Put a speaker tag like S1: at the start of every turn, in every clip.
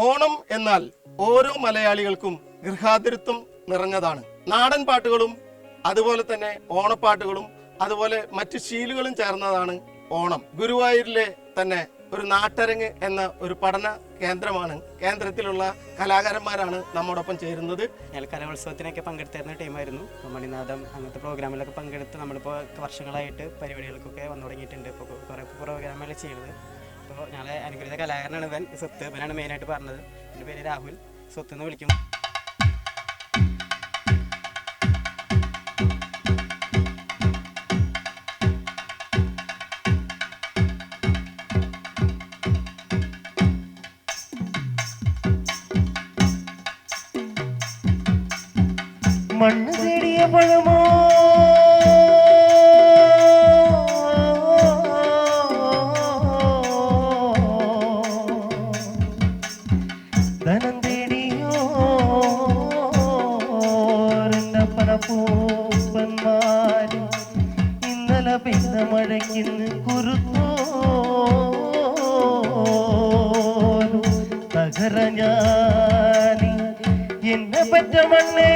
S1: ഓണം എന്നാൽ ഓരോ മലയാളികൾക്കും ഗൃഹാതിരത്വം നിറഞ്ഞതാണ്. നാടൻ പാട്ടുകളും അതുപോലെ തന്നെ ഓണപ്പാട്ടുകളും അതുപോലെ മറ്റു ശീലുകളും ചേർന്നതാണ് ഓണം. ഗുരുവായൂരിലെ തന്നെ ഒരു നാട്ടരങ്ങ് എന്ന ഒരു പഠന കേന്ദ്രമാണ്. കേന്ദ്രത്തിലുള്ള കലാകാരന്മാരാണ് നമ്മോടൊപ്പം ചേരുന്നത്.
S2: ഞങ്ങൾ കലോത്സവത്തിനൊക്കെ പങ്കെടുത്തിരുന്ന ടീമായിരുന്നു. മണിനാഥം അങ്ങനത്തെ പ്രോഗ്രാമിലൊക്കെ പങ്കെടുത്ത് നമ്മളിപ്പോൾ വർഷങ്ങളായിട്ട് പരിപാടികൾക്കൊക്കെ വന്നു തുടങ്ങിയിട്ടുണ്ട്. ഇപ്പോൾ കുറേ പ്രോഗ്രാമുകൾ ചെയ്യുന്നത്. അപ്പോൾ ഞങ്ങളെ അനുഗ്രഹീത കലാകാരനാണ് ഇവൻ സ്വത്ത്. ഇവനാണ് മെയിനായിട്ട് പറഞ്ഞത്. എൻ്റെ പേര് രാഹുൽ. സ്വത്ത് എന്ന് വിളിക്കും.
S3: മണ്ണ് തേടിയ പഴമോ ധനം തേടിയോ പനപ്പൂപ്പന്മാര് ഇന്നലെ പെയ്ത മഴയ്ക്കിന്ന് കുരുത്തോ തകര ഞാനി എന്നെ പറ്റ മണ്ണേ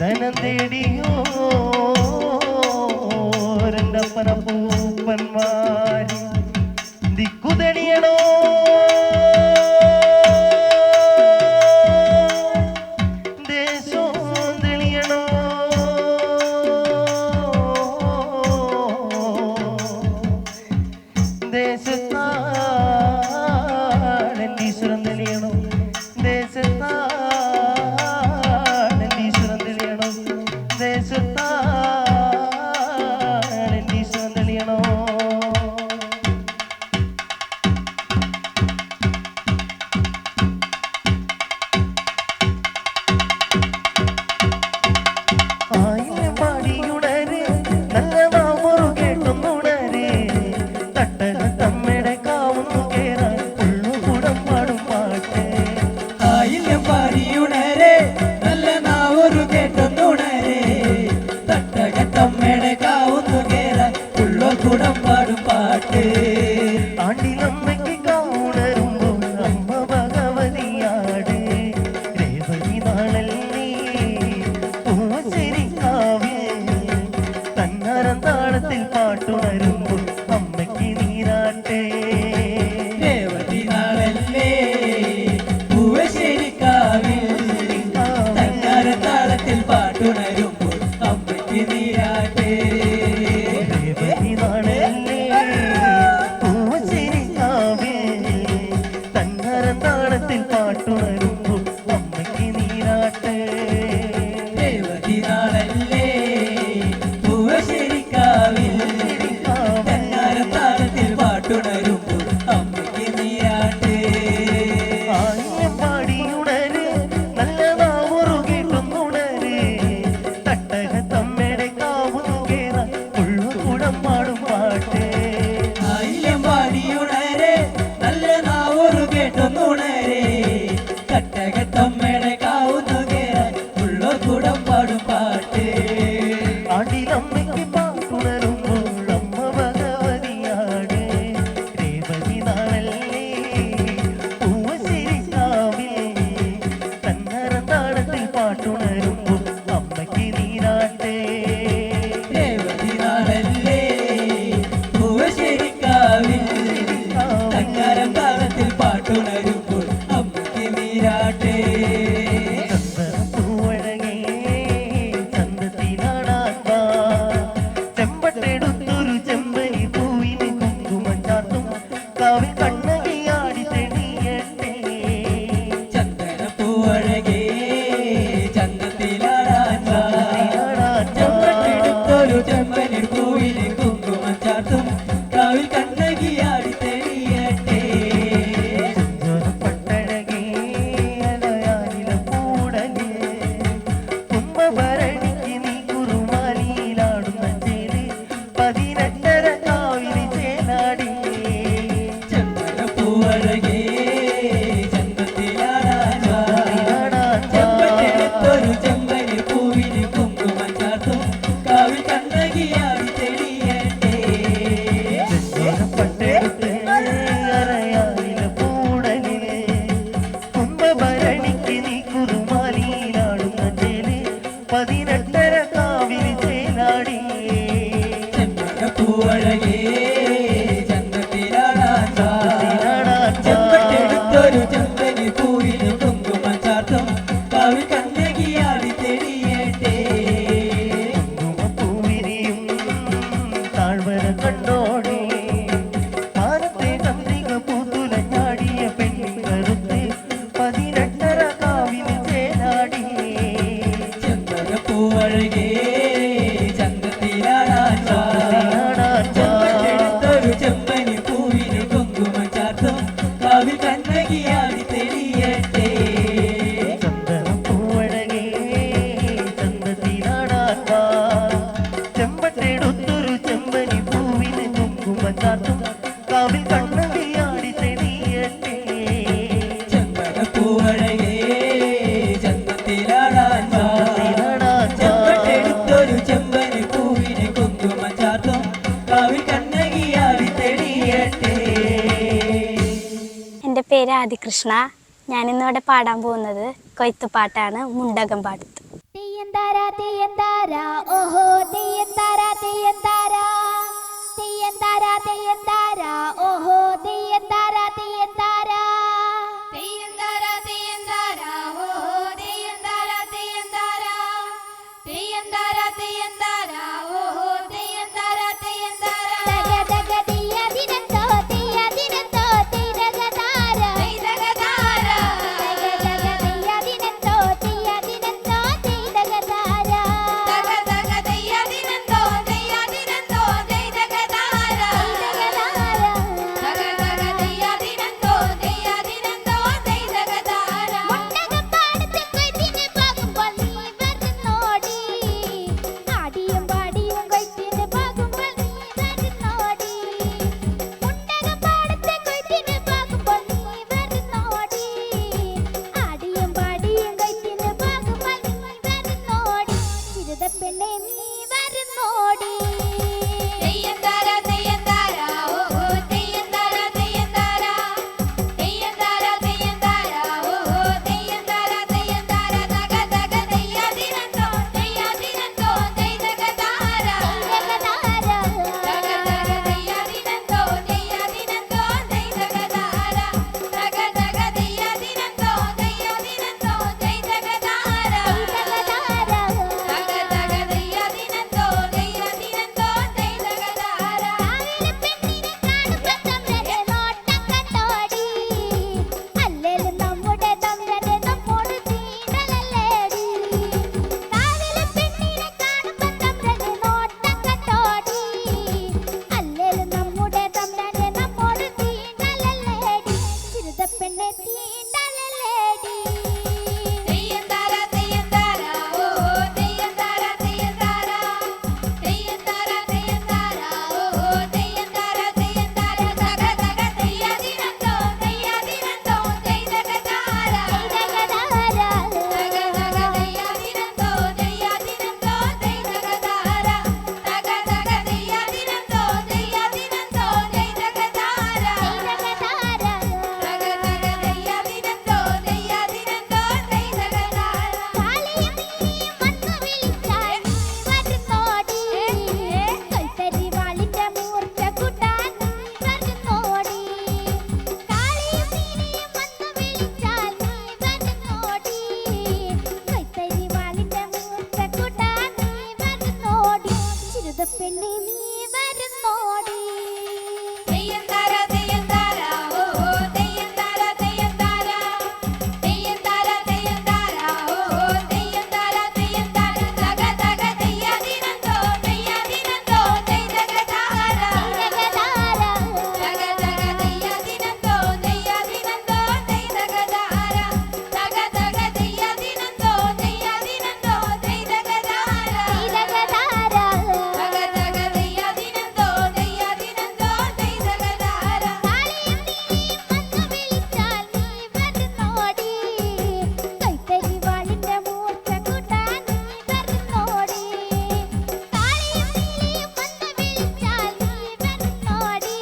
S3: ധനം തേടിയോ രണ്ടപ്പനപ്പൂപ്പന്മാര് ദിക്കുതെളിയണോ ദേശോ തെളിയണോ ദേശത്താടീശ്വരം തെളിയണോ ദേശത്താടീശ്വരം തെളിയണോ ദേശത്താടീശ്വരം തെളിയണോ ആയിരം പാടിയുണരെ നല്ല നാമൊരു കേട്ടുന്നുണരെ തട്ടകത്തമ്മയുടെ കാവുന്നു കേറാൻ ഉള്ളുകൂടം പാടും പാട്ട്
S4: ആയിരം പാടിയുണരെ നല്ല നാവൊരു കേട്ടുന്നുണരെ തട്ടകത്തമ്മയുടെ കാവുന്നു കേറാൻ ഉള്ളുകൂടം പാടും പാട്ട്
S3: ആണ്ടിലമ്മയ്ക്ക് കാവുണരുമ്പോൾ അമ്മ ഭഗവതിയാട് രേവതി നാളല്ലേ പൂവച്ചേരിക്കാവ് തന്നാരം താളത്തിൽ പാട്ടുണരുമ്പോൾ അമ്മയ്ക്ക് നീരാട്ടെ
S4: രേവതി നാളല്ലേ പൂവശ്ശേരിക്കാവിൽ തന്നാരത്താളത്തിൽ പാട്ടുണരുമ്പോൾ അമ്മയ്ക്ക് നീരാട്ടെ
S3: രേവതി നാളല്ലേ പൂവച്ചേരിക്കാവ് തന്നാരം താളത്തിൽ പാട്ടുണരുമ്പോൾ അമ്മയ്ക്ക് നീരാട്ടെ
S4: രേവതി നാളല്ലേ പൂവശ്ശേരിക്കാവിൽ തന്നാരത്താളത്തിൽ പാട്ടുണരുമ്പോൾ അമ്മയ്ക്ക് നീരാട്ടെ
S3: ആയിരം പാടിയുണര് നല്ല നാവൊരു കേട്ടുന്നുണര് തട്ടകത്തമ്മയുടെ കാവുന്നു കേറാൻ
S5: ആദികൃഷ്ണ. ഞാനിന്നിവിടെ പാടാൻ പോകുന്നത് കൊയ്ത്തുപാട്ടാണ്, മുണ്ടകം പാടത്ത്.
S6: തെയ്യന്താര തെയ്യന്താര ഓഹോ തെയ്യന്താര തെയ്യന്താര തെയ്യന്താര തെയ്യന്താര ഓഹോ തെയ്യന്താര തെയ്യന്താര തെയ്യന്താര തെയ്യന്താര ഓഹോ തെയ്യന്താര തെയ്യന്താര തെയ്യന്താര തെയ്യന്താര ഓഹോ തെയ്യന്താര തെയ്യന്താര തഗ തഗ തെയ്യദിനത്തോ തെയ്യദിനത്തോ തെയ്തഗതാര തെയ്തഗതാര തഗ തഗ തെയ്യദിനത്തോ തെയ്യദിനത്തോ തെയ്തഗതാര തഗ തഗ തെയ്യദിനത്തോ തെയ്യദിനത്തോ തെയ്തഗതാര തെയ്തഗതാര തഗ തഗ തെയ്യദിനത്തോ തെയ്യദിനത്തോ തെയ്തഗതാര മുണ്ടകപ്പാടത്ത് കൊയ്ത്തിന് പോകുമ്പോൾ നീ വരുന്നോടി ആടിയും പാടിയും കൊയ്ത്തിന് പോകുമ്പോൾ നീ വരുന്നോടി മുണ്ടകപ്പാടത്ത് കൊയ്ത്തിന് പോകുമ്പോൾ നീ വരുന്നോടി ആടിയും പാടിയും കൊയ്ത്തിന് പോകുമ്പോൾ നീ വരുന്നോടി ചിരുതപ്പെണ്ണെ നീ വരുന്നോടി തെയ്യന്താര തെയ്യന്താര ഓഹോ തെയ്യന്താര തെയ്യന്താര തെയ്യന്താര തെയ്യന്താര ഓഹോ തെയ്യന്താര തെയ്യന്താര തഗ തഗ തെയ്യദിനത്തോ തെയ്യദിനത്തോ തെയ്തഗതാര തെയ്തഗതാര തഗ തഗ തെയ്യദിനത്തോ തെയ്യദിനത്തോ തെയ്തഗതാര തഗ തഗ തെയ്യദിനത്തോ തെയ്യദിനത്തോ തെയ്തഗതാര തെയ്തഗതാര തഗ തഗ തെയ്യദിനത്തോ തെയ്യദിനത്തോ തെയ്തഗതാര കാവിലെ പെണ്ണിനെ കാണുമ്പോൾ തമ്പ്രനെ നോട്ടം കണ്ടോടി അല്ലേലും നമ്മുടെ തമ്പ്രനെ നമ്മോട് തീണ്ടലല്ലേടി കാവിലെ പെണ്ണിനെ കാണുമ്പോൾ തമ്പ്രനെ നോട്ടം കണ്ടോടി അല്ലേലും നമ്മുടെ തമ്പ്രനെ നമ്മോട് തീണ്ടലല്ലേടി ചിരുതപ്പെണ്ണെ തീണ്ടലല്ലേടി തെയ്യന്താര തെയ്യന്താര ഓഹോ തെയ്യന്താര തെയ്യന്താര തെയ്യന്താര തെയ്യന്താര ഓഹോ തെയ്യന്താര തെയ്യന്താര തഗ തഗ തെയ്യദിനത്തോ തെയ്യദിനത്തോ തെയ്തഗതാര തെയ്തഗതാര തഗ തഗ തെയ്യദിനത്തോ തെയ്യദിനത്തോ തെയ്തഗതാര തഗ തഗ തെയ്യദിനത്തോ തെയ്യദിനത്തോ തെയ്തഗതാര തെയ്തഗതാര തഗ തഗ തെയ്യദിനത്തോ തെയ്യദിനത്തോ തെയ്തഗതാര കാളിയും നീയും വന്നു വിളിച്ചാൽ നീ വരുന്നോടി കൊയ്ത്തരി വാളിന്റെ മൂർച്ച കൂട്ടാൻ നീ വരുന്നോടി കാളിയും നീയും വന്നു വിളിച്ചാൽ നീ വരുന്നോടി കൊയ്ത്തരി വാളിന്റെ മൂർച്ച കൂട്ടാൻ നീ വരുന്നോടി ചിരുതപ്പെണ്ണെ നീ വരുന്നോടി തെയ്യന്താര തെയ്യന്താര ഓഹോ തെയ്യന്താര തെയ്യന്താര തെയ്യന്താര തെയ്യന്താര ഓഹോ തെയ്യന്താര തെയ്യന്താര തഗ തഗ തെയ്യദിനത്തോ തെയ്യദിനത്തോ തെയ്തഗതാര തെയ്തഗതാര തഗ തഗ തെയ്യദിനത്തോ തെയ്യദിനത്തോ തെയ്തഗതാര തഗ തഗ തെയ്യദിനത്തോ തെയ്യദിനത്തോ തെയ്തഗതാര തെയ്തഗതാര തഗ തഗ തെയ്യദിനത്തോ തെയ്യദിനത്തോ തെയ്തഗതാര കാളിയും നീയും വന്നു വിളിച്ചാൽ നീ വരുന്നോടി കൊയ്ത്തരി വാളിന്റെ മൂർച്ച കൂട്ടാൻ നീ വരുന്നോടി കാളിയും നീയും വന്നു വിളിച്ചാൽ നീ വരുന്നോടി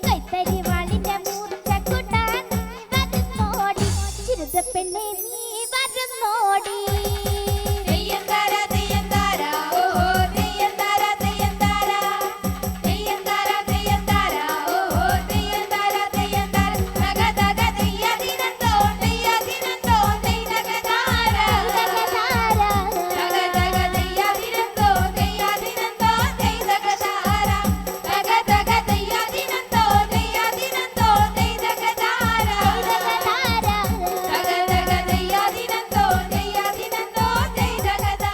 S6: കൊയ്ത്തരി വാളിന്റെ മൂർച്ച കൂട്ടാൻ നീ വരുന്നോടി ചിരുതപ്പെണ്ണെ നീ വരുന്നോടി തെയ്യന്താര തെയ്യന്താര ഓഹോ തെയ്യന്താര തെയ്യന്താര തെയ്യന്താര തെയ്യന്താര ഓഹോ തെയ്യന്താര തെയ്യന്താര തഗ തഗ തെയ്യദിനത്തോ തെയ്യദിനത്തോ തെയ്തഗതാര തെയ്തഗതാര തഗ തഗ തെയ്യദിനത്തോ തെയ്യദിനത്തോ തെയ്തഗതാര തഗ തഗ തെയ്യദിനത്തോ തെയ്യദിനത്തോ തെയ്തഗതാര തെയ്തഗതാര തഗ തഗ തെയ്യദിനത്തോ തെയ്യദിനത്തോ തെയ്തഗതാര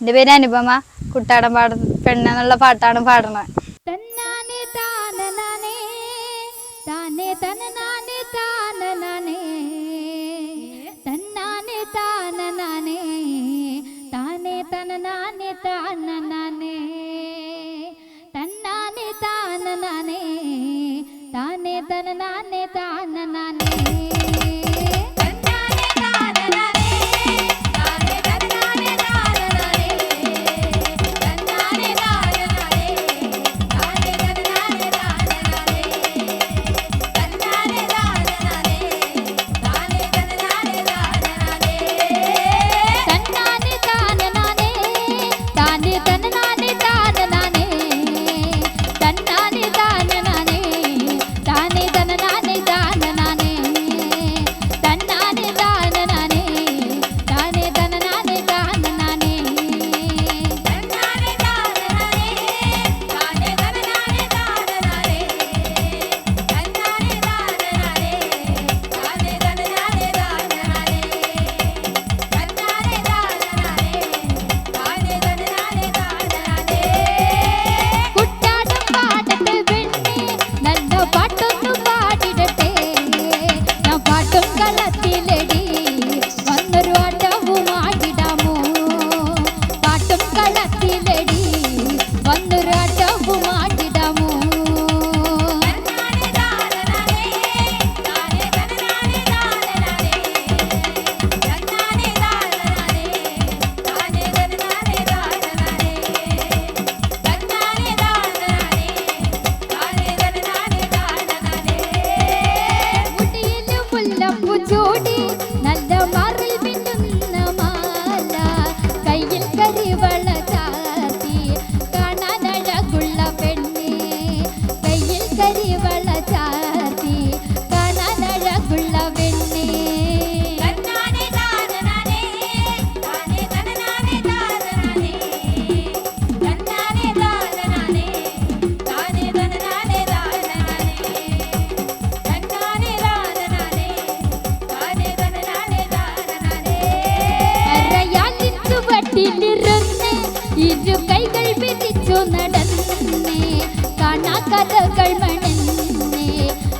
S5: എൻ്റെ പേര് അനുപമ. കുട്ടാടൻ പെണ്ണെന്നുള്ള പാട്ടാണ് പാടുന്നത്.
S6: തന്നാനെ താനനാനെ താനെ തനനാനെ താനനാനെ തന്നാനെ താനനാനെ താനെ തനനാനെ താനനാനെ പാട്ടും കളത്തിലടി വന്നൊരു ആട്ടവും ആടിടാമോ പാട്ടും കളത്തിലടി വന്നൊരു ആട്ടവും ആടിടാമോ ചൂടി നല്ല മാറിൽ മിന്നുന്ന മാല കയ്യിൽ കരിവള ചാർത്തി കാണാനഴകുള്ള പെണ്ണേ കയ്യിൽ കരിവള ചാർത്തി കാണാനഴകുള്ള പെണ്ണേ ഇരു കൈകൾ പിടിച്ചു നടന്നേ കാണാ കഥകൾ മണന്നേ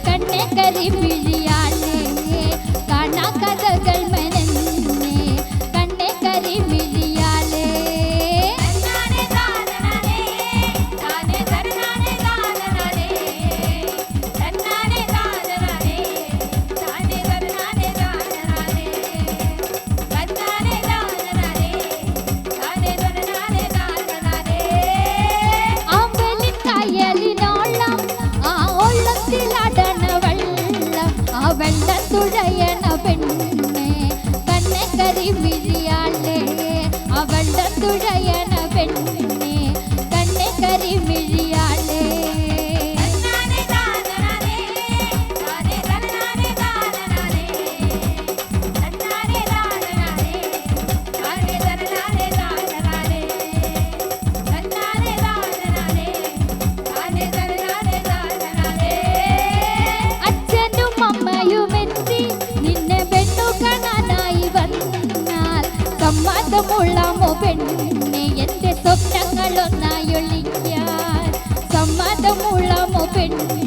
S6: കണ്ണെ കരിമിഴിയാളേ കാണാ കഥകൾ മണന്നേ കണ്ണെ കരിമിഴിയാളേ വെള്ളത്തുഴയണ പെണ്ണേ കണ്ണെ കരിമിഴിയാളേ അവളുടെ തുഴയണ പെണ്ണേ കണ്ണെ കരിമിഴിയാളേ സമ്മതമുള്ളമോ പെണ്ണെ എൻ്റെ സ്വപ്നങ്ങളൊന്നായൊളിക്കാൻ സമ്മതമുള്ളമോ പെണ്ണെ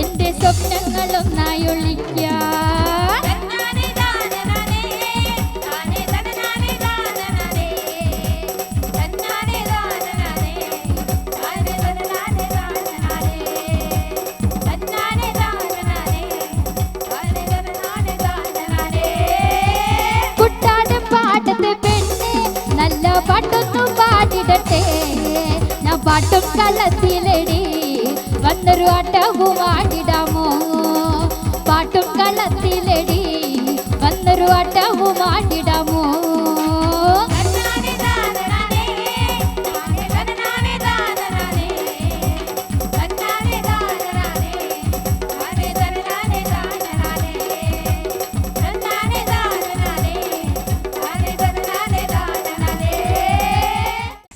S6: എൻ്റെ സ്വപ്നങ്ങളൊന്നായൊളിക്കാൻ പാട്ടൊന്നും പാടിടട്ടെ ഞാൻ പാട്ടും കളത്തിലടി വന്നൊരു ആട്ടവും ആടിടാമോ പാട്ടും കളത്തിലടി വന്നൊരു ആട്ടവും ആടിടാമോ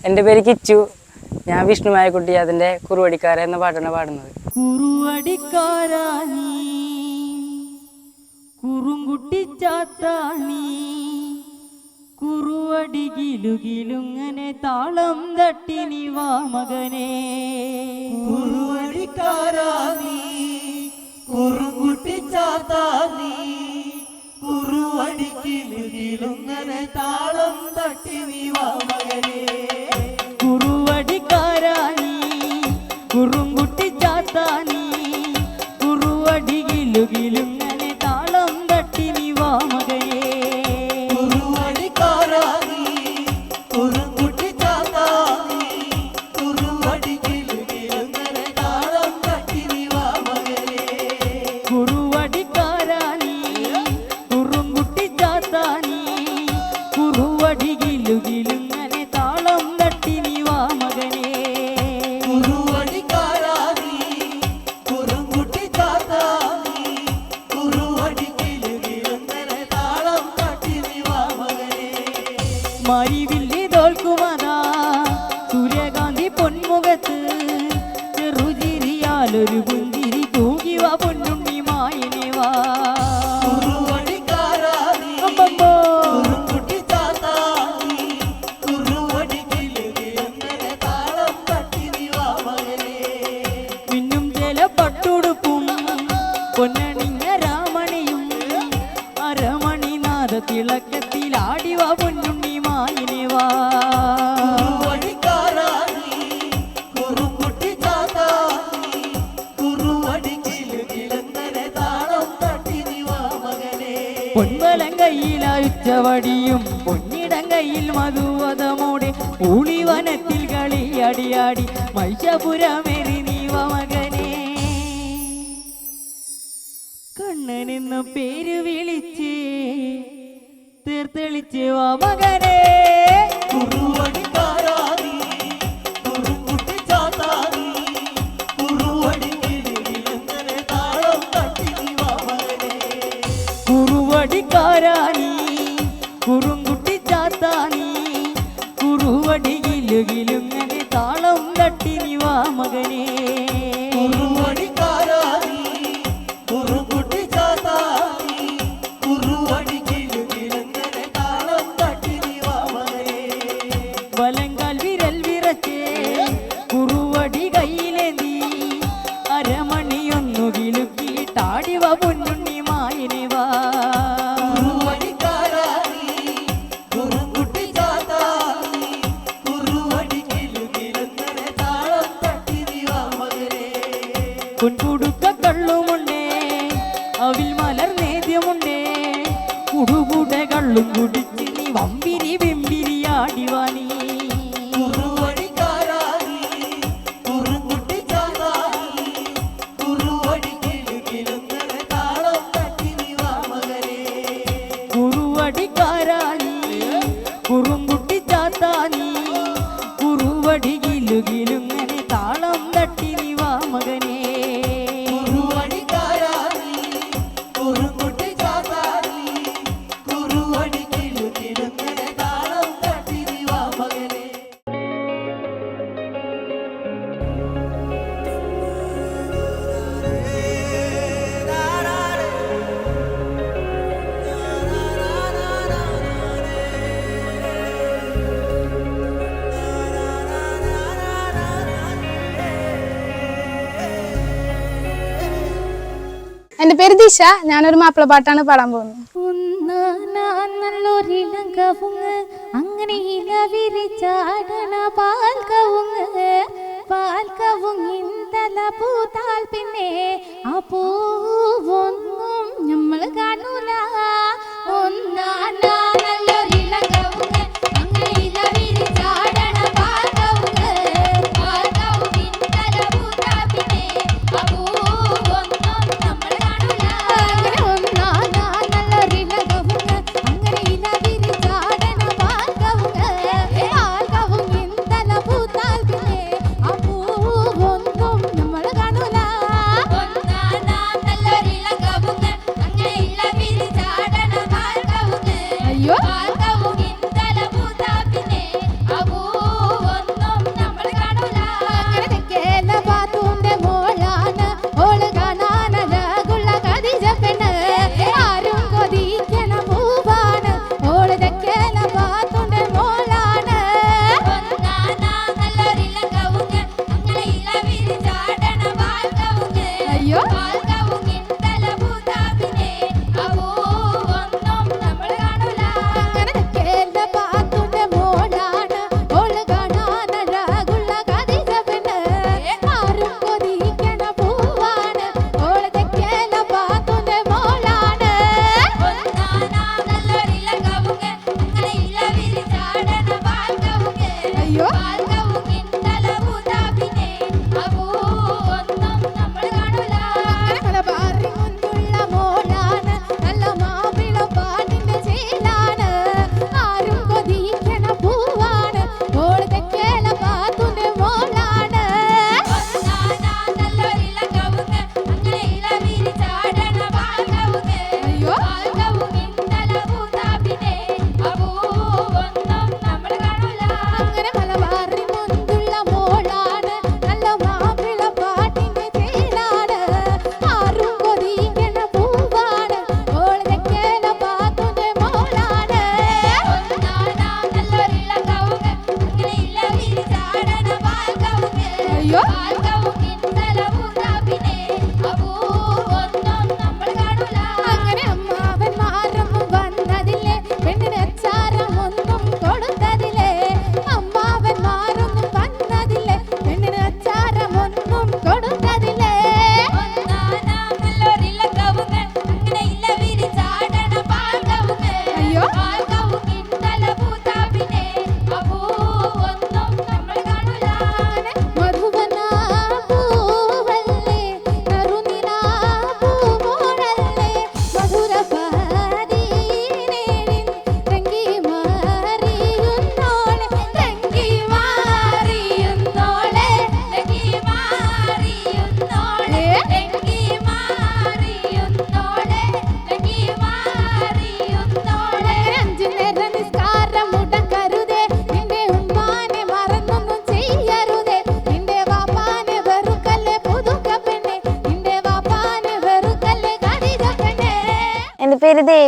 S7: എൻ്റെ പേര് കിച്ചു. ഞാൻ വിഷ്ണുമായക്കുട്ടി അതിൻ്റെ കുറുവടിക്കാര എന്ന പാട്ടാണ് പാടുന്നത്.
S4: കുറുവടിക്കാരാണി കുറുങ്കുട്ടി ചാത്താണി കുറുവടികിലുകിലുങ്ങനെ താളം തട്ടിനി വാ മകനെ കുറുവടിക്കാരാണി കുറുങ്കുട്ടി ചാത്താണി കുറുവടികിലുകിലുങ്ങനെ താളം തട്ടിനി വാ മകനെ കുറുവടിക്കാരാണി കുറുങ്കുട്ടി ചാത്താനി കുറുവടികിലുകിലുങ്ങനെ താളം തട്ടിനി വാ മകനെ കുറുവടിക്കാരാണി കുറുങ്കുട്ടി ചാത്താനി കുറുവടികിലുകിലുങ്ങനെ താളം തട്ടിനി വാ മകനെ കുറുവടിക്കാരാണി കുറുങ്കുട്ടി ചാത്താനി കുറുവടികിലുകിലുങ്ങനെ താളം തട്ടിനി വാ മകനെ കുറുവടിക്കാരാണി കുറുങ്കുട്ടി ചാത്താനി കുറുവടികിലുകിലുങ്ങനെ താളം തട്ടിനി വാ മകനെ മരിവില്ലി തോൽക്കുമതാ സൂര്യകാന്തി പൊന്മുഖത്ത് ചെറുചിരിയാലൊരു പുഞ്ചിരി തൂകി വാ പൊന്നുണ്ണി മായനെ വാ കുറുവടിക്കാരാണി കുറുങ്കുട്ടി ചാത്താനി കുറുവടികിലുകിലുങ്ങനെ താളം തട്ടിനി വാ മകനെ മിന്നും ചില പട്ടുടുപ്പും പൊന്നണിഞ്ഞ രാമണിയും നാദ തിളക്കത്തിലാടിവ പൊന്നുണ്ണി മായിനെ വാ പൊൻവലം കയ്യിലായുച്ചവടിയും പൊന്നിടം കയ്യിൽ മധുവതമോടെ ഊളിവനത്തിൽ കളിയടിയാടി മൈഷപുരമേറി നീവ മകനെ കണ്ണനെന്ന പേര് വിളിച്ച് തീർത്തെളിച്ച് വാ മകനെ കുറുവടിക്കാരാനി കുറുങ്കുട്ടി ചാത്താനി കുറുവടിയിലുകിലുങ്ങനെ താളം തട്ടി നീ വാ മകനെ വലങ്കാൽ വിരൽ വിറച്ചേ കുറുവടി കയ്യിലേന്തി അരമണിയൊന്നു കിലുക്കിട്ടാടിവ പൊന്നുണ്ണി മായിനെ വാ പൊൻകുടുക്ക കള്ളുമുണ്ടേ അവിൽ മലർ നേദ്യമുണ്ടേ കുടുകൂട കള്ളും കുടിച്ച് നീ വമ്പിരി വെമ്പിരിയാടിവാനീ കുറുവടിക്കാരാനി കുറുങ്കുട്ടി ചാത്താനി കുറുവടികിലുകിലുങ്ങനെ താളം തട്ടി നീ വാ മകനെ
S5: എൻ്റെ പേര് ദിശ. ഞാനൊരു മാപ്പിളപ്പാട്ടാണ് പാടാൻ പോകുന്നത്.
S6: നല്ലൊരിളങ്കവുങ്ങ് അങ്ങനെ ഇല വിരിച്ചാടണ പാൽക്കവുങ്ങിന്തല പൂത്താൽ പിന്നെ ആ പൂവൊന്നും നമ്മൾ കാണൂല. നല്ലൊരിളങ്കവുങ്ങ് അങ്ങനെ ഇല വിരിച്ചാടണ പാൽക്കവുങ്ങിന്തല പൂത്താൽ പിന്നെ ആ പൂവൊന്നും നമ്മൾ കാണൂല. നല്ലൊരിളങ്കവുങ്ങ് അങ്ങനെ ഇല വിരിച്ചാടണ പാൽക്കവുങ്ങിന്തല പൂത്താൽ പിന്നെ ആ പൂവൊന്നും നമ്മൾ കാണൂല. നല്ലൊരിളങ്കവുങ്ങ്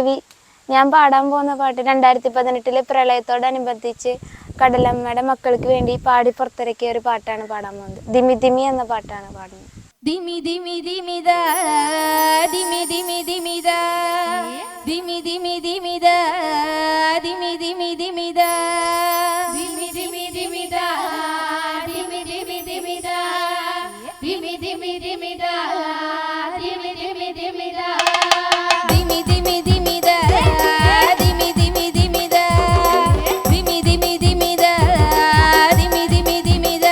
S5: രവി. ഞാൻ പാടാൻ പോകുന്ന പാട്ട് 2018 പ്രളയത്തോടനുബന്ധിച്ച് കടലമ്മയുടെ മക്കൾക്ക് വേണ്ടി പാടി പുറത്തിറക്കിയ ഒരു പാട്ടാണ് പാടാൻ പോകുന്നത്. ദിമി ദിമി എന്ന പാട്ടാണ് പാടുന്നത്.
S6: ദിമി ദിമി ദിമിദ ദിമി ദിമി ദിമിദ ദിമി ദിമി ദിമിദ ദിമി ദിമി ദിമിദ ദിമി ദിമി ദിമിദ ദിമി ദിമി ദിമിദ ദിമി ദിമി ദിമിദ ദിമി ദിമി ദിമിദ ദിമി ദിമി ദിമിദ ദിമി ദിമി ദിമിദ ദിമി ദിമി ദിമിദ ദിമി ദിമി ദിമിദ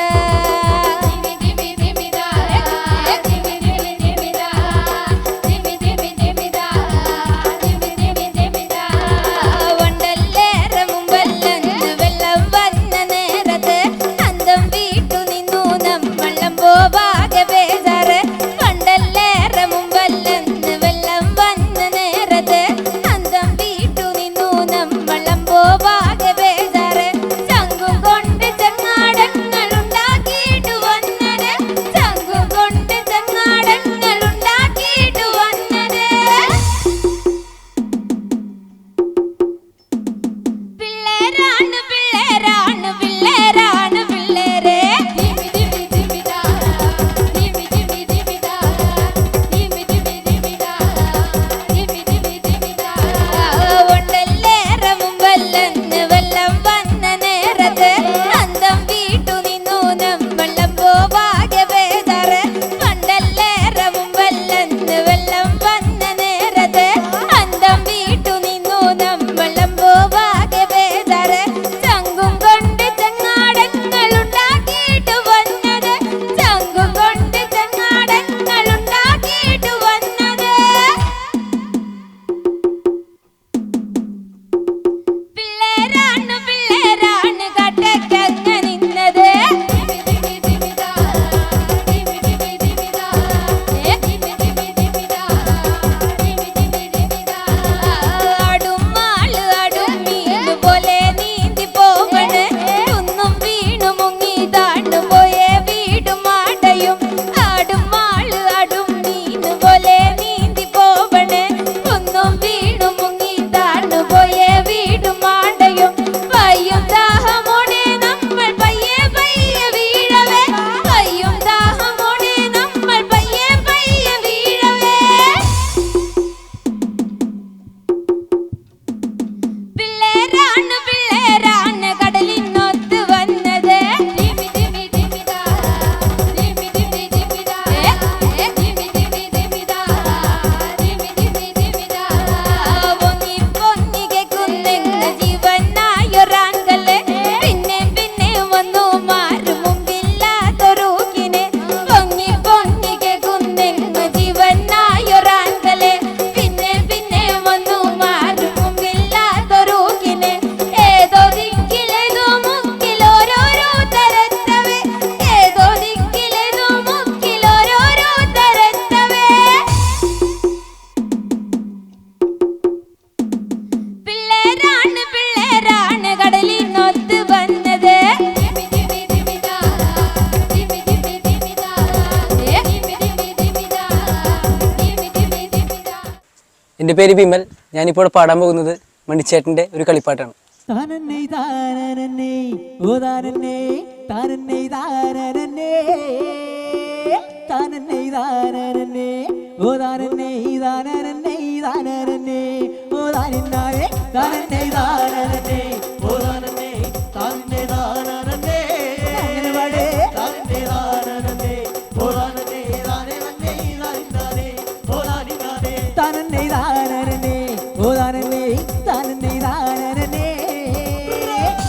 S7: എൻ്റെ പേര് വിമൽ. ഞാനിപ്പോൾ പാടാൻ പോകുന്നത് മണിച്ചേട്ടൻ്റെ ഒരു കളിപ്പാട്ടാണ്.
S4: താനന്നെ താനന്നെ ഓ താനന്നെ താനന്നെ താനന്നെ താനന്നെ താനന്നെ ഓ താനന്നെ താനന്നെ താനന്നെ ഓ താനന്നെ താനന്നെ താനന്നെ ഓ താനന്നെ താനന്നെ താനന്നെ അങ്ങനെ പാടേ താനന്നെ താനന്നെ ഓ താനന്നെ താനന്നെ താനന്നെ ഓ താനന്നെ താനന്നെ താനന്നെ ഓ താനന്നെ താനന്നെ താനന്നെ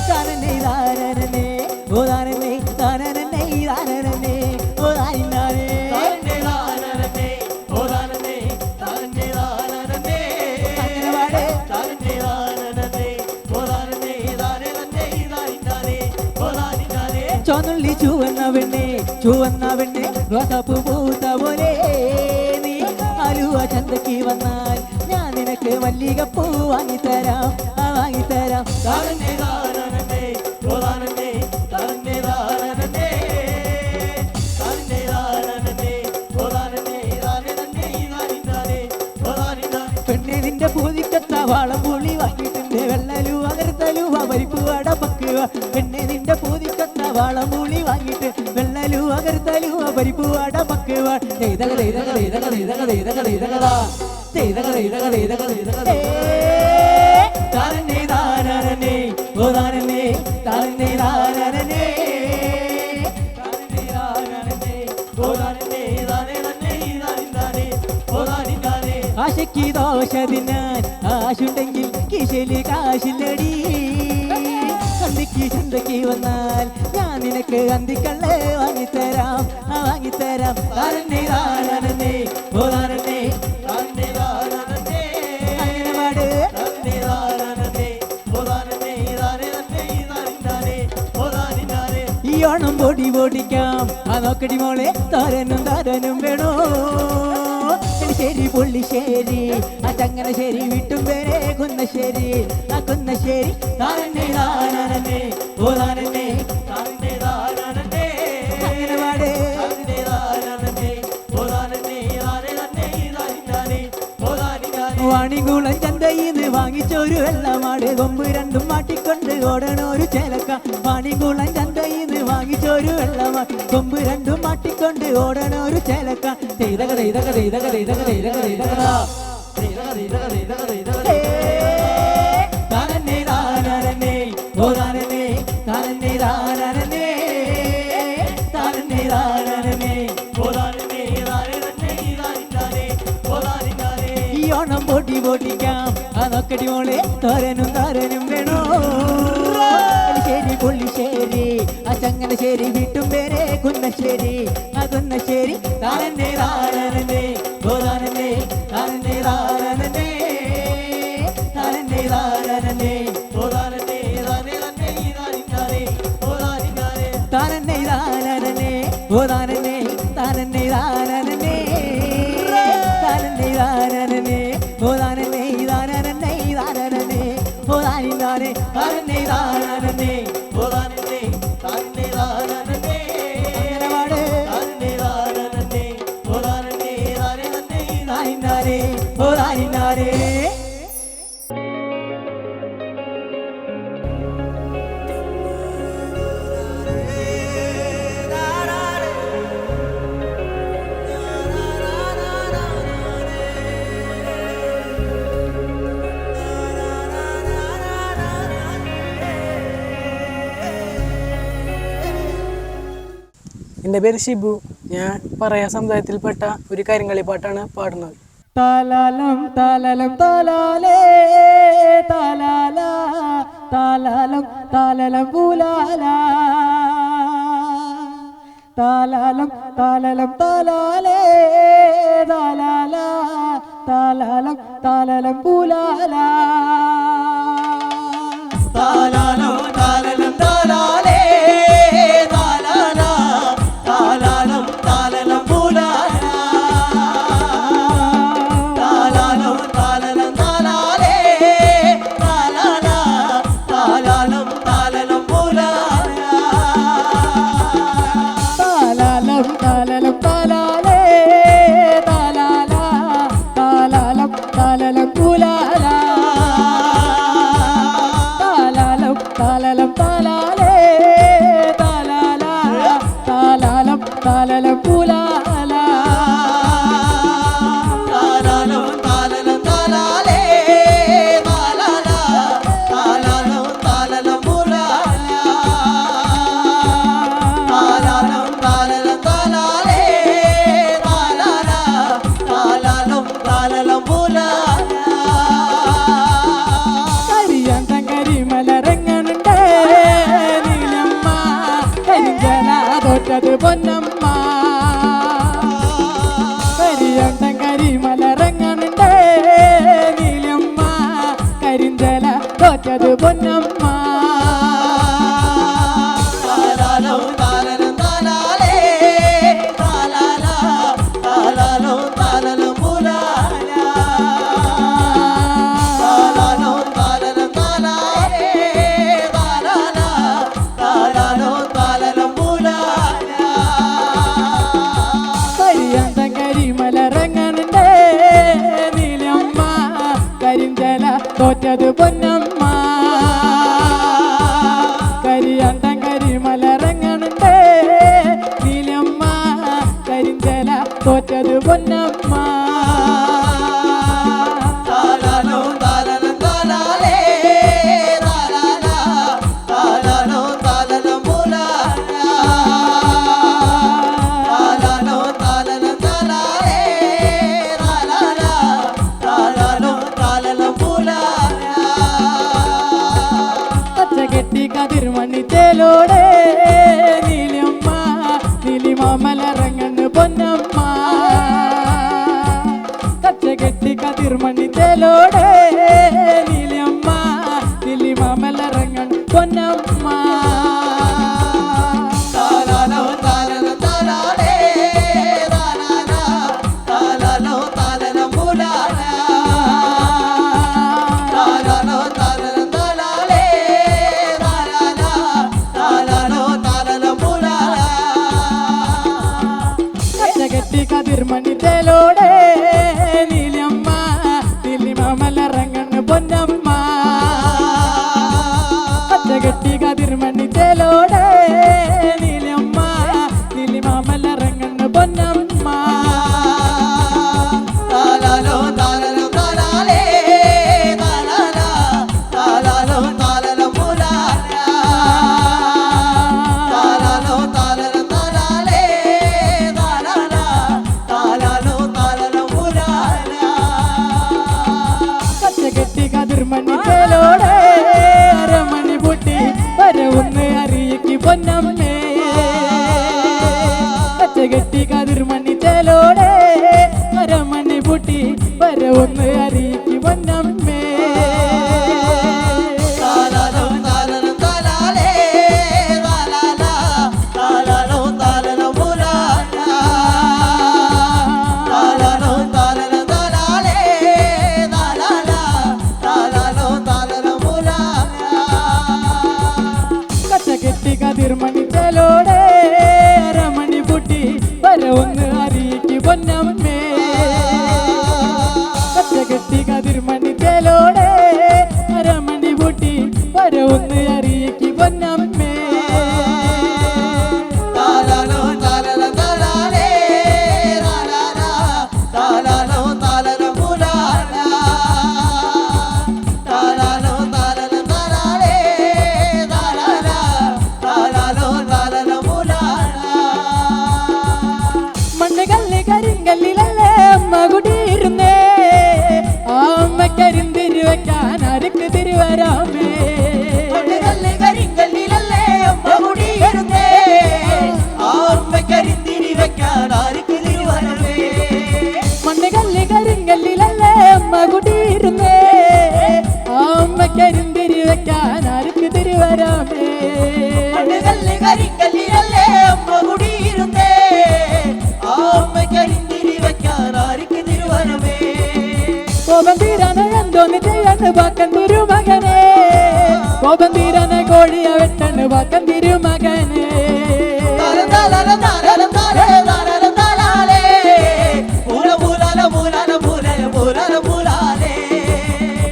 S4: താനന്നെ താനന്നെ ഓ താനന്നെ താനന്നെ താനന്നെ ഓ താനന്നെ താനന്നെ താനന്നെ ഓ താനന്നെ താനന്നെ താനന്നെ അങ്ങനെ പാടേ താനന്നെ താനന്നെ ഓ താനന്നെ താനന്നെ താനന്നെ ഓ താനന്നെ ചുവന്നുള്ളി ചുവന്ന പെണ്ണെ റോസാപ്പൂ പൂത്ത പോലെ നീ ആലുവ ചന്തക്ക് വന്നാൽ ഞാൻ നിനക്ക് മല്ലികപ്പൂ വാങ്ങിത്തരാം വാങ്ങിത്തരാം താനന്നെ താനന്നെ ഓ താനന്നെ താനന്നെ താനന്നെ താനന്നെ താനന്നെ ഓ താനന്നെ താനന്നെ താനന്നെ ഓ താനന്നെ പെണ്ണെ നിന്റെ പൂതിക്കത്ത വാളംപുളി വാങ്ങിയിട്ടുണ്ട് വെള്ളലുവ കറുത്തലുവ പരിപ്പ് വട പക്കുവ പെണ്ണെ നിന്റെ പൂതിക്കൊത്ത വാളംപുളി വാങ്ങിയിട്ട് വെള്ളലുവ കറുത്തലുവ പരിപ്പ് വട പക്കുവ ചെയ്തക ചെയ്തക ചെയ്തക ചെയ്തക ചെയ്തക ചെയ്തകതാ ചെയ്തക ചെയ്തക ചെയ്തക ചെയ്തക താരനെ താരനെ ഓ താരനെ താരനെ താരനെ ആശയ്ക്ക് ദോശ തിന്നാൻ ആശുണ്ടെങ്കിൽ കിശലി കാശില്ലടി അന്തിക്ക് ചന്തയ്ക്ക് വന്നാൽ ഞാൻ നിനക്ക് അന്തിക്കള്ള് വാങ്ങിത്തരാം വാങ്ങിത്തരാം താരനെ താരനെ ഓ താരനെ താരനെ താരനെ അങ്ങനെ പാട് താരനെ താരനെ ഓ താരനെ താരനെ താരനെ ഓ താരനെ ഈ ഓണം പൊടി പൊടിക്കാം ആ നോക്കടി മോളെ താരനും താരനും വേണോ ശരി പുള്ളിശ്ശേരി ആ ചങ്ങനശ്ശേരി വീട്ടും പേരെ കുന്നശ്ശേരി ആ കുന്നശ്ശേരി താരനെ താരനെ ഓ താരനെ താരനെ താരനെ അങ്ങനെ പാട് താരനെ താരനെ ഓ താരനെ താരനെ താരനെ ഓ താരനെ വാണികുളം ചന്തയിന്ന് വാങ്ങിച്ചൊരു വെള്ളമാട് കൊമ്പ് രണ്ടും മാട്ടിക്കൊണ്ട് ഓടണൊരു ചേലക്ക വാണികുളം ചന്തയിന്ന് വാങ്ങിച്ചൊരു വെള്ളമാട് കൊമ്പ് രണ്ടും മാട്ടിക്കൊണ്ട് ഓടണൊരു ചേലക്ക ചെയ്തക ചെയ്തക ചെയ്തക ചെയ്തക ചെയ്തക ചെയ്തകതാ ചെയ്തക ചെയ്തക ചെയ്തക ചെയ്തക താരനെ താരനെ ഓ താരനെ താരനെ താരനെ താരനെ താരനെ ഓ താരനെ താരനെ താരനെ ഓ താരനെ ഈ ഓണം പൊടി പൊടിക്കാം ആ നോക്കടി മോളെ താരനും താരനും വേണോ ശരി പുള്ളിശ്ശേരി ആ ചങ്ങനശ്ശേരി വീട്ടും പേരെ കുന്നശ്ശേരി ആ കുന്നശ്ശേരി താരനെ താരനെ ഓ താരനെ താരനെ താരനെ താരനെ താരനെ ഓ താരനെ താരനെ താരനെ ഓ താരനെ താരനെ ഓ താരനെ താരനെ താരനെ താരനെ താരനെ ഓ താരനെ താരനെ താരനെ ഓ താരനെ താരനെ താരനെ ഓ താരനെ താരനെ താരനെ അങ്ങനെ പാട് താരനെ താരനെ ഓ താരനെ താരനെ താരനെ ഓ താരനെ
S7: എൻ്റെ പേര് ഷിബു. ഞാൻ പറയാ സമുദായത്തിൽപ്പെട്ട ഒരു കരിങ്കളി പാട്ടാണ് പാടുന്നത്.
S4: താലാലം താലാലം താലാലേ താലാല താലാലം താലാലം പൂലാല താലാലം താലാലം താലാലേ താലാല താലാലം താലാലം പൂലാല താലാലം താലാലം താലാലേ താലാല താലാലം താലാലം പൂലാല താലാലം താലാലം താലാലേ താലാല താലാലം താലാലം പൂലാല താലാലം താലാലം താലാലേ താലാല താലാലം താലാലം പൂലാല താലാലം താലാലം താലാലേ താലാല താലാലം താലാലം പൂലാല താലാലം താലാലം താലാലേ താലാല താലാലം താലാലം പൂലാല താലാലം താലാലം താലാലേ താലാല താലാലം താലാലം പൂലാല കരിയാന്തം കരിമലരങ്ങനുണ്ട് നീലമ്മ കരിഞ്ചന തോറ്റത് പൊന്നമ്മ കരിയാന്തം കരിമലരങ്ങനുണ്ട് നീലമ്മ കരിഞ്ചല തോറ്റത് പൊന്നമ്മ താലാലം താലാലം താലാലേ താലാല താലാലം താലാലം പൂലാല താലാലം താലാലം താലാലേ താലാല താലാലം താലാലം പൂലാല കരിയാന്തം കരിമലരങ്ങനുണ്ട് നീലമ്മ കരിഞ്ചല തോറ്റത് പൊന്നമ്മ കരിയണ്ടൻ കരിമലറങ്ങണുണ്ട് നീലമ്മ കരിഞ്ചല തോറ്റത് പൊന്നമ്മ കതിർമണിത്തേലോടെ നീലിയമ്മ നീലിമാമലറങ്ങണ് പൊന്നമ്മ കച്ചകെട്ടി കതിർമണിത്തേലോടെ നീലിയമ്മ നീലിമാമലറങ്ങണ് പൊന്നമ്മ കതിർമണിത്തേലോടെ നീലിയമ്മ നീലിമാമലറങ്ങണ് പൊന്നമ്മ പച്ചകെട്ടി കതിർമണിത്തേലോടെ നീലിയമ്മ നീലിമാമലറങ്ങണ് പൊന്നമ്മ കതിർമണിത്തേലോടെ അരമണി പൊട്ടി വരവൊന്ന് അറിയിക്ക് പൊന്നമ്മേ കച്ചകെട്ടി കതിർമണിത്തേലോടെ അരമണി പൊട്ടി വരവൊന്ന് അറിയിക്ക് പൊന്നമ്മേ കതിർമണിത്തേലോടെ അരമണി പൊട്ടി വരവൊന്ന് അറിയിക്ക് പൊന്നമ്മേ കച്ചകെട്ടി കതിർമണിത്തേലോടെ അരമണി പൊട്ടി വരവൊന്ന് അറിയിക്ക് പൊന്നമ്മേ കരിങ്കല്ലിലല്ലേ അമ്മ കുടിയിരുന്നേ ആ അമ്മ കരിന്തിരി വെക്കാൻ ആർക്ക് തിരുവരാമേ കരിങ്കല്ലിലല്ലേ അമ്മ കുടിയിരുന്നേ ആ അമ്മ കരിന്തിരി വെക്കാൻ ആർക്ക് തിരുവരാമേ മണ്ണുകല്ല് കരിങ്കല്ലിലല്ലേ അമ്മ കുടിയിരുന്നേ ആ അമ്മ കരിന്തിരി വെക്കാൻ ആർക്ക് തിരുവരാമേ മണ്ണുകല്ല് കരിങ്കല്ലിലല്ലേ അമ്മ കുടിയിരുന്നേ കോപം തീരാനെ എന്തോന്ന് ചെയ്യണ് വാക്കൻ തിരുമകനെ കോപം തീരാനെ കോഴിയ വെട്ടണ് വാക്കൻ തിരുമകനെ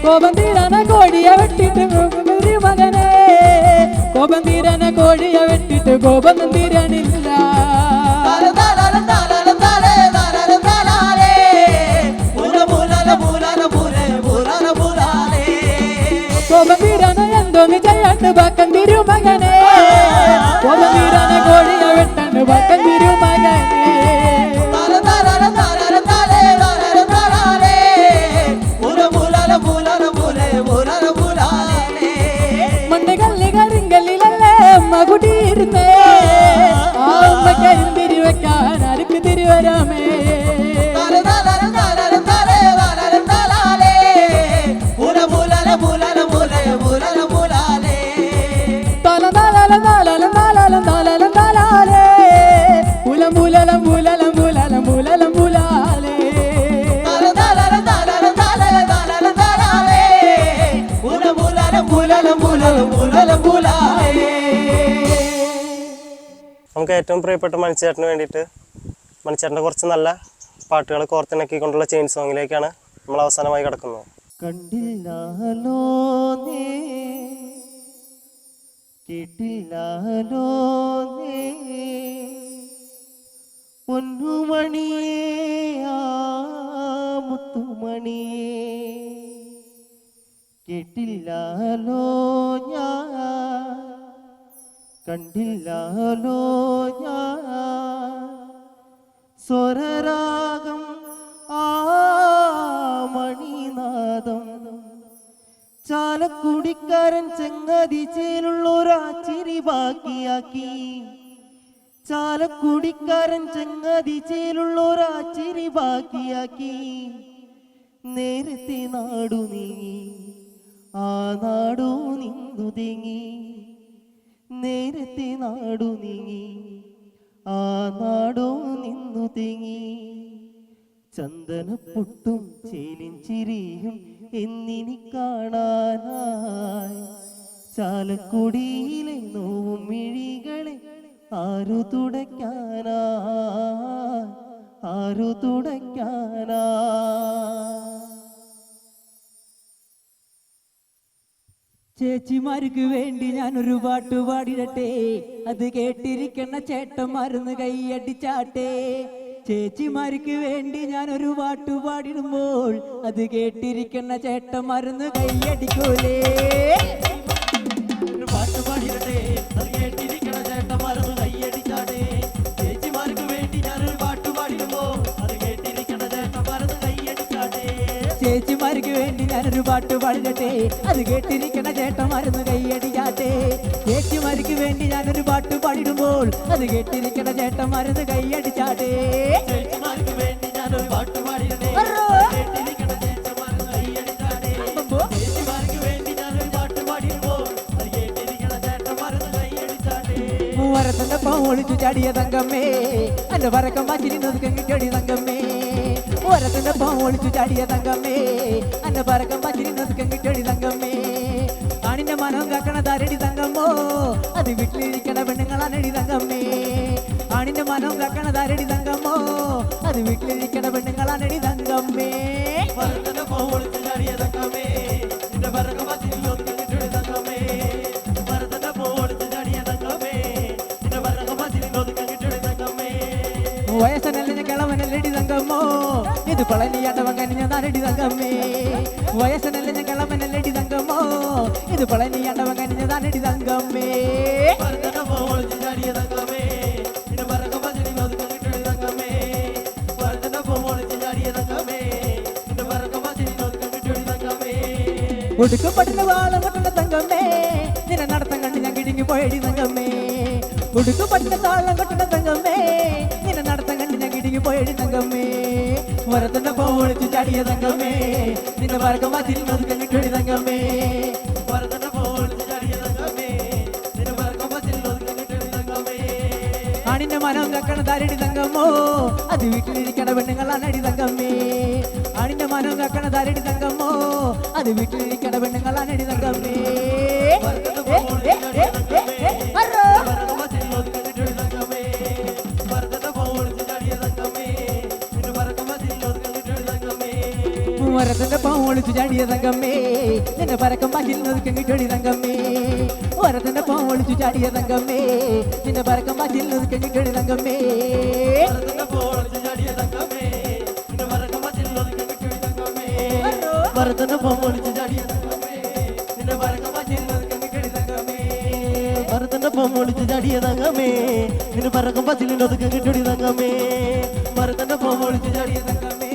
S4: കോപം തീരാനെ കോഴിയ വെട്ടിട്ട് തിരുമകനെ കോപം തീരാനെ കോഴിയ വെട്ടിട്ട് കോപം തീരാനില്ല കോപം തീരാനെ എന്തോന്ന് ചെയ്യണ്ട് വാക്കൻ തിരുമകനെ കോപം തീരാനെ കോഴിയ വെട്ടണ് വാക്കൻ തിരുമകനെ മണ്ണുകല്ല് കരിങ്കല്ലിലല്ലേ അമ്മ കുടിയിരുന്നേ ആ അമ്മ കരിന്തിരി വെക്കാൻ ആർക്ക് തിരുവരാമേ
S8: നമുക്ക് ഏറ്റവും പ്രിയപ്പെട്ട മണിച്ചേട്ടന് വേണ്ടിയിട്ട് മണിച്ചേട്ടൻ്റെ കുറച്ച് നല്ല പാട്ടുകൾ കോർത്തിണക്കിക്കൊണ്ടുള്ള ചെയിൻ സോങ്ങിലേക്കാണ് നമ്മൾ അവസാനമായി കിടക്കുന്നത്.
S3: കണ്ടില്ലാലോ നേ കേട്ടില്ലാലോ നേ പൊന്നുമണിയേ ആ മുത്തുമണിയേ കേട്ടില്ലാലോ ഞാൻ കണ്ടില്ലാലോ ഞാൻ സ്വരരാഗം ആ മണിനാദം ചാലക്കുടിക്കാരൻ ചെങ്ങതി ചേലുള്ളൊരാച്ചിരി ബാക്കിയാക്കി ചാലക്കുടിക്കാരൻ ചെങ്ങതി ചേലുള്ളൊരാച്ചിരി ബാക്കിയാക്കി നേരത്തെ നാടു നീങ്ങി ആ നാടു നിന്നു തേങ്ങി നേരത്തെ നാടു നീങ്ങി ആ നാടു നിന്നു തേങ്ങി ചന്ദനപ്പൊട്ടും ചേലിൻ ചിരിയും എന്നിനി കാണാനായി ചാലക്കുടിയിലെ നോവും മിഴികളെ ആരു തുടയ്ക്കാനാ ആരു തുടയ്ക്കാനാ.
S4: ചേച്ചിമാർക്ക് വേണ്ടി ഞാനൊരു പാട്ട് പാടിടട്ടെ, അത് കേട്ടിരിക്കണ ചേട്ടന്മാരുന്ന് കൈയടിച്ചാട്ടെ. ചേച്ചിമാർക്ക് വേണ്ടി ഞാനൊരു പാട്ട് പാടിടുമ്പോൾ അത് കേട്ടിരിക്കണ ചേട്ടന്മാരുന്ന് കൈയടിക്കൂലേ. ഒരു പാട്ട് പാടിടട്ടെ, അത് കേട്ടിരിക്കണ ചേട്ടന്മാരുന്ന് കൈയടിച്ചാട്ടെ. ചേച്ചിമാർക്ക് വേണ്ടി ഞാനൊരു പാട്ട് പാടിടുമ്പോൾ അത് കേട്ടിരിക്കണ ചേട്ടന്മാരുന്ന് കൈയടിച്ചാട്ടെ. ചേച്ചിമാർക്ക് വേണ്ടി ഞാനൊരു പാട്ട് പാടിടട്ടെ, അത് കേട്ടിരിക്കണ ചേട്ടന്മാരുന്ന് കൈയടിച്ചാട്ടെ. ചേച്ചിമാർക്ക് വേണ്ടി ഞാനൊരു പാട്ട് പാടിടുമ്പോൾ അത് കേട്ടിരിക്കണ ചേട്ടന്മാരുന്ന് കൈയടിച്ചാട്ടെ. ചേച്ചിമാർക്ക് വേണ്ടി ഞാനൊരു പാട്ട് പാടിടട്ടെ, കേട്ടിരിക്കണ ചേട്ടന്മാരുന്ന് കൈയടിച്ചാട്ടെ. ചേച്ചിമാർക്ക് വേണ്ടി ഞാനൊരു പാട്ട് പാടിടുമ്പോൾ അത് കേട്ടിരിക്കണ ചേട്ടന്മാരുന്ന് കൈയടിച്ചാട്ടെ. മൂവരത്തിന്റെ ഒളിച്ചു ചാടിയ തങ്കമ്മേ, എന്റെ പറക്കം പച്ചിരി നൊതുക്കങ്ങിട്ടടി തങ്കമ്മേ. മൂവരത്തിന്റെ ഒളിച്ചു ചാടിയ തങ്കമ്മേ, എന്റെ പറക്കം പച്ചിരി നൊതുക്കങ്ങിട്ടടി തങ്കമ്മേ. ആണിന്റെ മനം കാക്കണതാരടി തങ്കമ്മോ, അത് വീട്ടിലിരിക്കണ പെണ്ണുങ്ങളാണടി തങ്കമ്മേ. ആണിന്റെ മനം കാക്കണതാരടി തങ്കമ്മോ, അത് വീട്ടിലിരിക്കണ പെണ്ണുങ്ങളാണടി തങ്കമ്മേ. പറത്തിന്റെ ഒളിച്ചു ചാടിയ തങ്കമ്മേ, എന്റെ പറക്കം പച്ചിരി നൊതുക്കങ്ങിട്ടടി തങ്കമ്മേ. പറത്തിന്റെ ഒളിച്ചു ചാടിയ തങ്കമ്മേ, എന്റെ പറക്കം പച്ചിരി നൊതുക്കങ്ങിട്ടടി തങ്കമ്മേ. വയസ്സനല്ല കിളവനല്ലടി തങ്കമ്മോ, ഇത് പളനിയാട്ടവൻ കനിഞ്ഞതാരടി തങ്കമ്മേ. വയസ്സനല്ല കിളവനല്ലടി തങ്കമ്മോ, ഇത് പളനിയാട്ടവൻ കനിഞ്ഞതാരടി തങ്കമ്മേ. ഉടുക്കപ്പെട്ടുന്ന വാളം കൊട്ടുന്ന തങ്കമ്മേ, നിന്നെ നടത്തം കണ്ട് ഞാൻ കിടുങ്ങി പോയടി തങ്കമ്മേ. ഉടുക്കപ്പെട്ടുന്ന താളം കൊട്ടുന്ന തങ്കമ്മേ, നിന്നെ നടത്തം കണ്ട് ഞാൻ കിടുങ്ങി പോയടി തങ്കമ്മേ. വരത്തിന്റെ ഒളിച്ചു ചാടിയ തങ്കമ്മേ, നിന്റെ പറക്കം വാച്ചിൽ നൊതുക്കം കിട്ടടി തങ്കമ്മേ. വരത്തിന്റെ ഒളിച്ചു ചാടിയ തങ്കമ്മേ, നിന്റെ പറക്കം വാച്ചിൽ നൊതുക്കം കിട്ടടി തങ്കമ്മേ. ആണിന്റെ മനം കക്കണതാരടി തങ്കമ്മോ, അത് വീട്ടിലിരിക്കണ പെണ്ണുങ്ങളാണടി തങ്കമ്മേ. ആണിന്റെ മനം കക്കണതാരടി തങ്കമ്മോ, അത് വീട്ടിലിരിക്കണ പെണ്ണുങ്ങളാണടി തങ്കമ്മേ. വരത്തിന്റെ ഒളിച്ചു ചാടിയ തങ്കമ്മേ, നിന്റെ പറക്കം പാച്ചിൽ നൊതുക്കം കിട്ടടി തങ്കമ്മേ. വരത്തിന്റെ ഒളിച്ചു ചാടിയ തങ്കമ്മേ, നിന്റെ പറക്കം പാച്ചിൽ നൊതുക്കം കിട്ടടി തങ്കമ്മേ. വരത്തിന്റെ ഒളിച്ചു ചാടിയ തങ്കമ്മേ, നിന്റെ പറക്കം പാച്ചിൽ നൊതുക്കം കിട്ടടി തങ്കമ്മേ. വരത്തിന്റെ ഒളിച്ചു ചാടിയ തങ്കമ്മേ, നിന്റെ പറക്കം പാച്ചിൽ നൊതുക്കം കിട്ടടി തങ്കമ്മേ. വരത്തിന്റെ ഒളിച്ചു ചാടിയ തങ്കമ്മേ,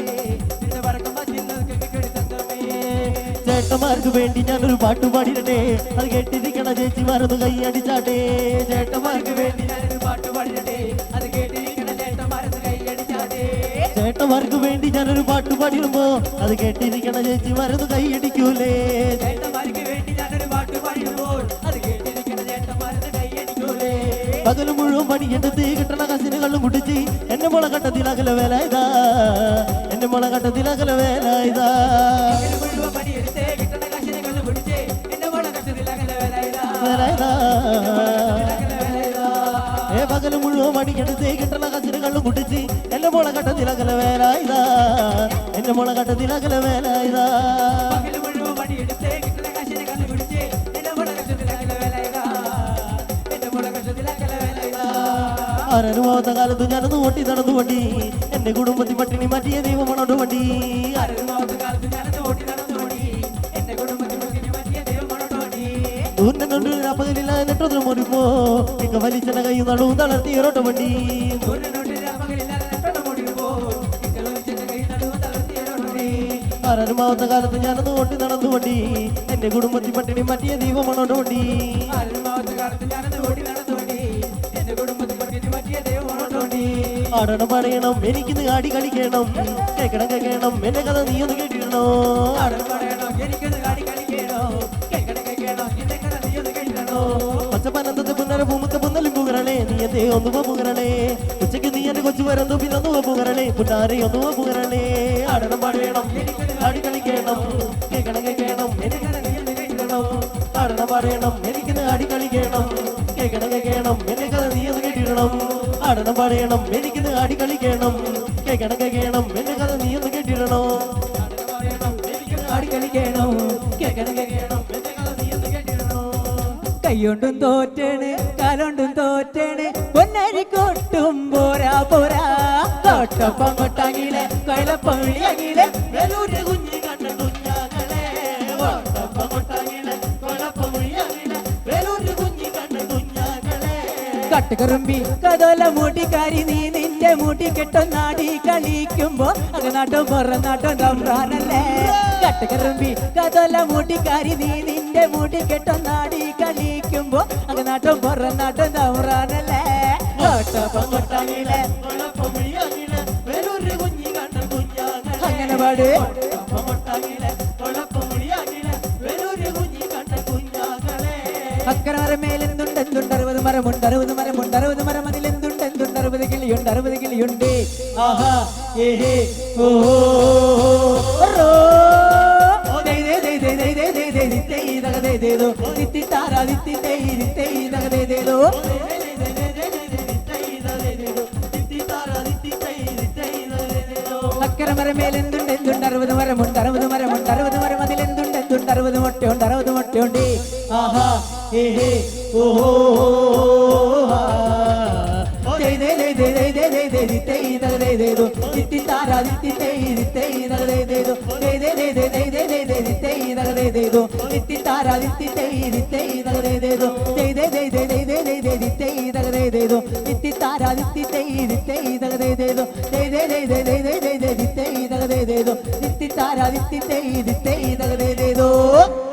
S4: നിന്റെ പറക്കം പാച്ചിൽ നൊതുക്കം കിട്ടടി തങ്കമ്മേ. ചേട്ടന്മാർക്ക് വേണ്ടി ഞാനൊരു പാട്ട് പാടിടട്ടെ, അത് കേട്ടിരിക്കണ ചേച്ചിമാരൊന്ന് കൈയടിച്ചാട്ടെ. ചേട്ടന്മാർക്ക് വേണ്ടി ഞാനൊരു പാട്ട് പാടിടട്ടെ, അത് കേട്ടിരിക്കണ ചേട്ടന്മാരൊന്ന് കൈയടിച്ചാട്ടെ. ചേട്ടന്മാർക്ക് വേണ്ടി ഞാനൊരു പാട്ട് പാടിടുമ്പോ അത് കേട്ടിരിക്കണ ചേച്ചിമാരൊന്ന് കൈയടിക്കൂലേ. ചേട്ടന്മാർക്ക് വേണ്ടി ഞാനൊരു പാട്ട് പാടിടുമ്പോൾ അത് കേട്ടിരിക്കണ ചേട്ടന്മാരൊന്ന് കൈയടിക്കൂലേ. പകല് മുഴുവൻ പണിയെടുത്ത് കിട്ടണ കസിനുകളും കുടിച്ച് എന്റെ മുളകട്ടത്തിലകല വേല ഇതാ, എന്റെ മുളകട്ടത്തിലകല വേല ഇതാ. പകല് മുഴുവൻ പണിയെടുത്ത് കിട്ടണ കസിനുകളും കുടിച്ച് എന്റെ മുളകട്ടത്തിലകല വേല ഇതാ,
S3: എന്റെ മുള കട്ടത്തിലകല വേല ഇതാ ആരനുഭവത്ത കാലത്ത് ഞാനൊന്ന് ഓട്ടി നടന്നു വണ്ടി എന്റെ കുടുംബത്തിൽ പട്ടിണി മാറ്റിയ ദൈവമാണോട്ട് വണ്ടി പകലില്ല എന്നിട്ടൊന്നും മുറിപ്പോ നിങ്ങ വലിച്ചെന്ന കൈയും നടുവും തളർത്തിയൊരോട്ട വണ്ടി ആരനുഭവത്ത കാലത്ത് ഞാനൊന്ന് ഓട്ടി നടന്നു വണ്ടി എന്റെ കുടുംബത്തിൽ പട്ടിണി മാറ്റിയ ദൈവമാണോട്ട് വണ്ടി ആടണം പറയണം എനിക്കിന്ന് ആടി കളിക്കണം കേക്കണം കേൾക്കണം എന്റെ കഥ നീ ഒന്ന് കേട്ടിരണോ പച്ചപ്പനന്തത്തെ പുന്നര ഭൂമത്തെ പുന്നലും പുകരണേ നീ എന്തേ ഒന്നുവ പുകരണേ ഉച്ചയ്ക്ക് നീ എന്റെ കൊച്ചു വരന്തോ പിന്നൊന്നുവ പുകരണേ പുന്നാരെ ഒന്നുവ പുകരണേ ആടണം പറയണം ആടി കളിക്കണം കേക്കണം കേൾക്കണം എന്റെ കഥ നീ ഒന്ന് കേട്ടിരണോ ആടണം പറയണം എനിക്കിന്ന് ആടി കളിക്കണം കേക്കണം കേൾക്കണം എന്റെ കഥ നീ ഒന്ന് കേട്ടിരണം ആടണം പറയണം എനിക്കിന്ന് ആടി കളിക്കണം കേക്കണം കേൾക്കണം എന്റെ കഥ നീ ഒന്ന് കേട്ടിരണോ ആടി കളിക്കണം കേക്കണം കേൾക്കണം എന്റെ കഥ നീ ഒന്ന് കേട്ടിരണോ
S4: കൈകൊണ്ടും തോറ്റേണ് കാലുകൊണ്ടും തോറ്റേണ് പൊന്നരി കൊട്ടും പോരാ പോരാ തോട്ടപ്പം കൊട്ടാങ്ങിലെ കൊയലപ്പം വിളിയാങ്ങിലെ വെലൂര് കുഞ്ഞി കണ്ട കുഞ്ഞാങ്ങളെ തോട്ടപ്പം കൊട്ടാങ്ങിലെ കൊയലപ്പം വിളിയാങ്ങിലെ വെലൂര് കുഞ്ഞി കണ്ട കുഞ്ഞാങ്ങളെ കട്ടുകറുമ്പി കതോല മൂട്ടിക്കാരി നീ നിന്റെ മൂട്ടി കെട്ടൊന്നാടി കളിക്കുമ്പോ അകനാട്ടം പുറനാട്ടം തമ്പ്രാനല്ലേ കട്ടുകറുമ്പി കതോല മൂട്ടിക്കാരി നീ നിന്റെ മൂട്ടി കെട്ടൊന്നാടി കളിക്കുമ്പോ അകനാട്ടം പുറനാട്ടം തമ്പ്രാനല്ലേ അങ്ങനെ പാട് അക്കരമരം മേലെന്തുണ്ട് 60 മരമുണ്ട് 60 മരമുണ്ട് 60 മരം അതിലെന്തുണ്ട് 60 കിളിയുണ്ട് 60 കിളിയുണ്ട് ആഹാ ഏഹേ ഓ അക്കരമരം മേലെന്തുണ്ട് 60 മരമുണ്ട് 60 മരമുണ്ട് 60 മരം അതിലെന്തുണ്ട് 60 മുട്ടയുണ്ട് 60 മുട്ടയുണ്ട് ആഹാ ഏഹേ ഓഹോ ോ